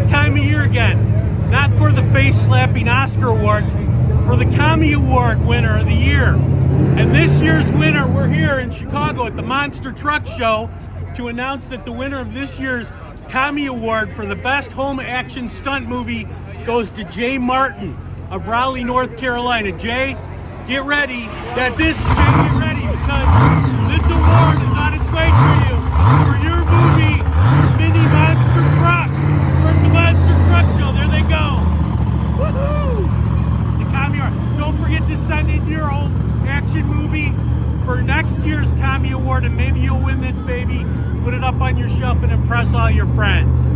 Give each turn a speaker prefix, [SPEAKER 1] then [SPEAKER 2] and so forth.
[SPEAKER 1] that time of year again. Not for the face-slapping Oscar awards, for the Kammie Award winner of the year. And this year's winner, we're here in Chicago at the Monster Truck Show to announce that the winner of this year's Kammie Award for the best home action stunt movie goes to Jay Martin of Raleigh, North Carolina. Jay, get ready. Get ready, because this award is on its way for you for your movie, Mini Monster Truck. We're at the Monster Truck Show. There they go. Woohoo! The Kammie Award. Don't forget to send in your home action movie for next year's Kammie Award, and maybe you'll win this baby. Put it up on your shelf and impress all your friends.